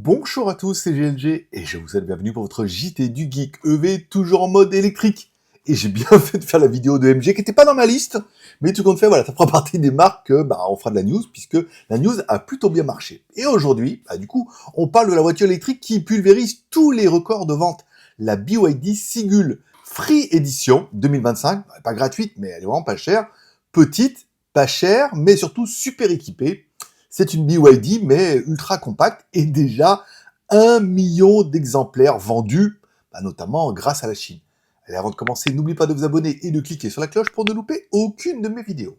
Bonjour à tous, c'est GLG et je vous souhaite bienvenue pour votre JT du Geek EV, toujours en mode électrique. Et j'ai bien fait de faire la vidéo de MG qui n'était pas dans ma liste, mais tout compte fait, voilà, ça fera partie des marques que on fera de la news, puisque la news a plutôt bien marché. Et aujourd'hui, du coup, on parle de la voiture électrique qui pulvérise tous les records de vente, la BYD Sigul Free Edition 2025, pas gratuite, mais elle est vraiment pas chère, petite, pas chère, mais surtout super équipée. C'est une BYD, mais ultra compacte, et déjà 1 million d'exemplaires vendus, notamment grâce à la Chine. Allez, avant de commencer, n'oubliez pas de vous abonner et de cliquer sur la cloche pour ne louper aucune de mes vidéos.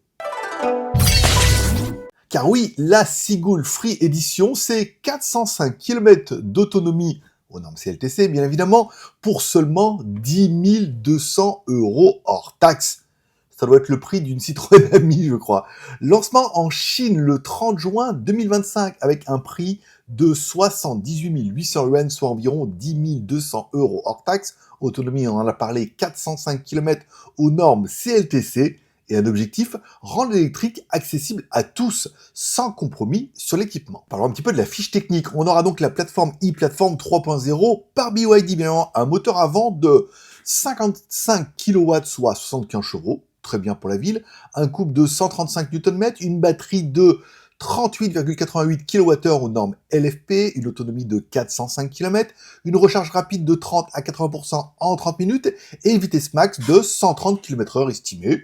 Car oui, la Sigul Free Edition, c'est 405 km d'autonomie aux normes CLTC, bien évidemment, pour seulement 10 200 € hors taxe. Ça doit être le prix d'une Citroën Ami, je crois. Lancement en Chine le 30 juin 2025 avec un prix de 78 800 yuan, soit environ 10 200 € hors taxe. Autonomie, on en a parlé, 405 km aux normes CLTC. Et un objectif, rendre l'électrique accessible à tous, sans compromis sur l'équipement. Parlons un petit peu de la fiche technique. On aura donc la plateforme e-Platform 3.0 par BYD, bien évidemment, un moteur avant de 55 kW, soit 75 chevaux, très bien pour la ville, un couple de 135 Nm, une batterie de 38,88 kWh aux normes LFP, une autonomie de 405 km, une recharge rapide de 30 à 80% en 30 minutes et une vitesse max de 130 km/h estimée.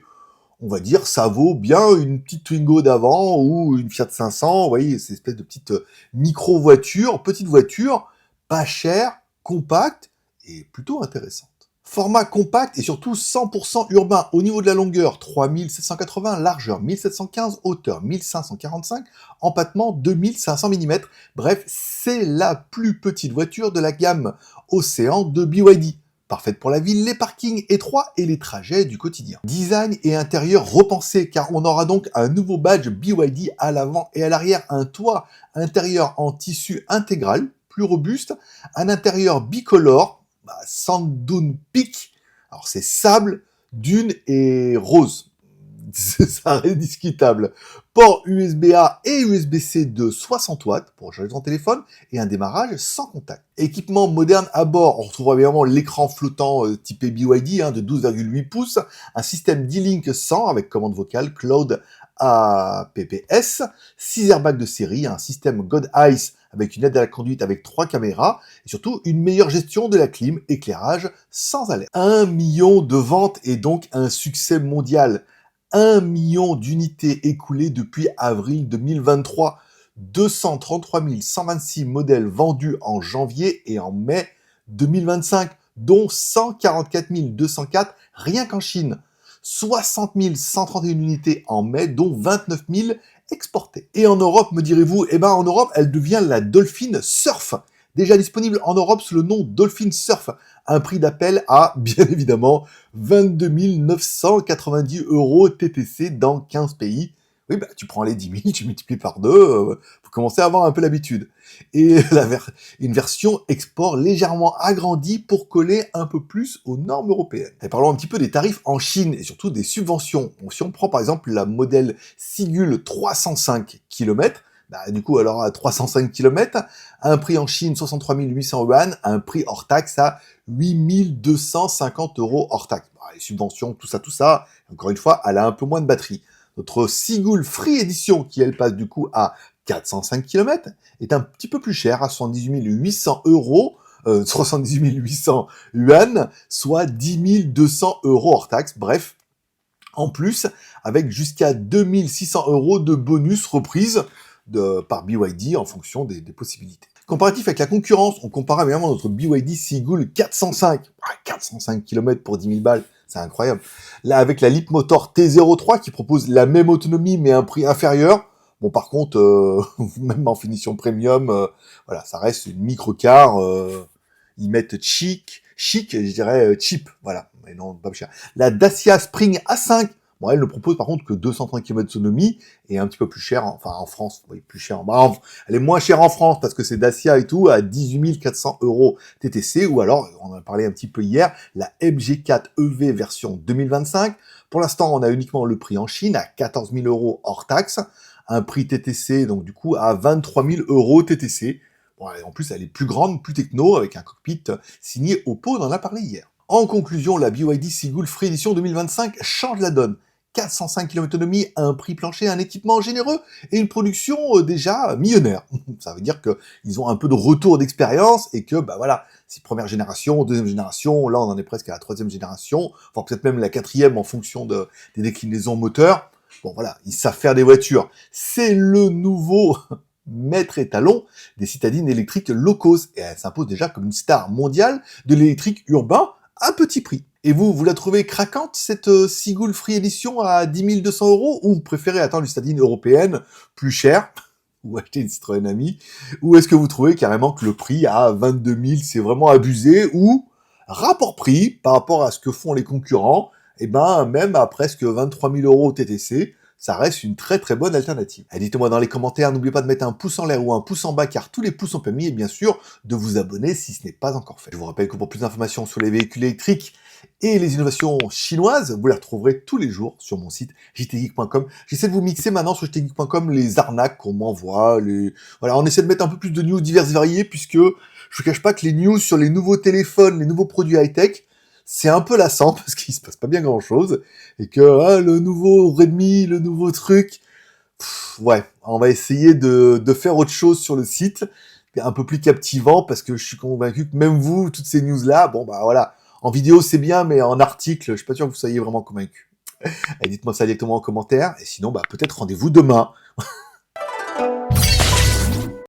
On va dire, ça vaut bien une petite Twingo d'avant ou une Fiat 500, vous voyez, cette espèce de petite micro-voiture, petite voiture, pas chère, compacte et plutôt intéressante. Format compact et surtout 100% urbain. Au niveau de la longueur, 3780, largeur 1715, hauteur 1545, empattement 2500 mm. Bref, c'est la plus petite voiture de la gamme Océan de BYD. Parfaite pour la ville, les parkings étroits et les trajets du quotidien. Design et intérieur repensés, car on aura donc un nouveau badge BYD à l'avant et à l'arrière, un toit intérieur en tissu intégral, plus robuste, un intérieur bicolore, Sand Dune Peak, alors c'est sable, dune et rose. Ça reste discutable. Port USB-A et USB-C de 60 watts pour charger ton téléphone et un démarrage sans contact. Équipement moderne à bord, on retrouvera évidemment l'écran flottant typé BYD de 12,8 pouces, un système D-Link 100 avec commande vocale Cloud APPS, 6 airbags de série, un système God Ice avec une aide à la conduite avec 3 caméras, et surtout une meilleure gestion de la clim, éclairage sans alerte. 1 million de ventes et donc un succès mondial. 1 million d'unités écoulées depuis avril 2023, 233 126 modèles vendus en janvier et en mai 2025, dont 144 204 rien qu'en Chine, 60 131 unités en mai, dont 29 000 exportées. Et en Europe, me direz-vous, en Europe, elle devient la Dolphin Surf, déjà disponible en Europe sous le nom Dolphin Surf, un prix d'appel à, bien évidemment, 22 990 € TTC dans 15 pays. Oui, tu prends les 10 000, tu multiplies par 2, vous commencez à avoir un peu l'habitude. Et une version export légèrement agrandie pour coller un peu plus aux normes européennes. Et parlons un petit peu des tarifs en Chine et surtout des subventions. Donc, si on prend par exemple la modèle Sigul 305 km, du coup, alors à 305 km, un prix en Chine 63 800 yuan, un prix hors taxe à 8 250 € hors taxe. Les subventions, tout ça, encore une fois, elle a un peu moins de batterie. Notre Sigul Free Edition, qui elle passe du coup à 405 km, est un petit peu plus cher, à 78 800 €, 78 800 yuan, soit 10 200 € hors taxe. Bref, en plus, avec jusqu'à 2600 € de bonus reprise par BYD en fonction des possibilités. Comparatif avec la concurrence, on compare évidemment notre BYD Sigul 405. 405 km pour 10 000 balles, c'est incroyable. Là, avec la Leapmotor T03 qui propose la même autonomie mais un prix inférieur. Bon, par contre, même en finition premium, voilà, ça reste une microcar. Ils mettent chic, je dirais cheap, voilà. Mais non, pas cher. La Dacia Spring A5. Bon, elle ne propose par contre que 230 km d'autonomie et un petit peu plus cher, enfin en France, oui, plus cher. Elle est moins chère en France parce que c'est Dacia et tout, à 18 400 € TTC, ou alors, on en a parlé un petit peu hier, la MG4 EV version 2025. Pour l'instant, on a uniquement le prix en Chine à 14 000 € hors taxe, un prix TTC, donc du coup, à 23 000 € TTC. Bon, en plus, elle est plus grande, plus techno, avec un cockpit signé Oppo, on en a parlé hier. En conclusion, la BYD Seagull Free Edition 2025 change la donne. 405 km d'autonomie, un prix plancher, un équipement généreux et une production déjà millionnaire. Ça veut dire qu'ils ont un peu de retour d'expérience et que, bah voilà, c'est première génération, deuxième génération, là on en est presque à la troisième génération, voire peut-être même la quatrième en fonction des déclinaisons moteurs. Bon voilà, ils savent faire des voitures. C'est le nouveau maître étalon des citadines électriques low cost et elle s'impose déjà comme une star mondiale de l'électrique urbain à petit prix. Et vous la trouvez craquante, cette Seagull Free Edition à 10 200 €, ou vous préférez attendre une citadine européenne plus chère, ou acheter une Citroën Ami, ou est-ce que vous trouvez carrément que le prix à 22 000, c'est vraiment abusé, ou rapport prix, par rapport à ce que font les concurrents, et ben même à presque 23 000 € au TTC, ça reste une très très bonne alternative. Et dites-moi dans les commentaires, n'oubliez pas de mettre un pouce en l'air ou un pouce en bas car tous les pouces sont permis et bien sûr de vous abonner si ce n'est pas encore fait. Je vous rappelle que pour plus d'informations sur les véhicules électriques et les innovations chinoises, vous les retrouverez tous les jours sur mon site jtgeek.com. J'essaie de vous mixer maintenant sur jtgeek.com les arnaques qu'on m'envoie, voilà, on essaie de mettre un peu plus de news diverses variées puisque je vous cache pas que les news sur les nouveaux téléphones, les nouveaux produits high-tech, c'est un peu lassant parce qu'il se passe pas bien grand chose et que le nouveau Redmi, le nouveau truc, ouais, on va essayer de faire autre chose sur le site, un peu plus captivant parce que je suis convaincu que même vous, toutes ces news là, bon bah voilà, en vidéo c'est bien mais en article, je suis pas sûr que vous soyez vraiment convaincu. Dites-moi ça directement en commentaire et sinon bah peut-être rendez-vous demain.